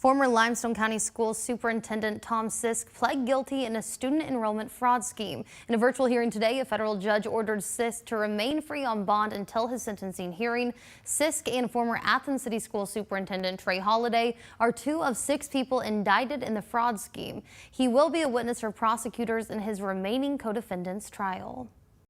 Former Limestone County Schools Superintendent Tom Sisk pled guilty in a student enrollment fraud scheme. In a virtual hearing today, a federal judge ordered Sisk to remain free on bond until his sentencing hearing. Sisk and former Athens City School Superintendent Trey Holliday are two of 6 people indicted in the fraud scheme. He will be a witness for prosecutors in his remaining co-defendants' trial.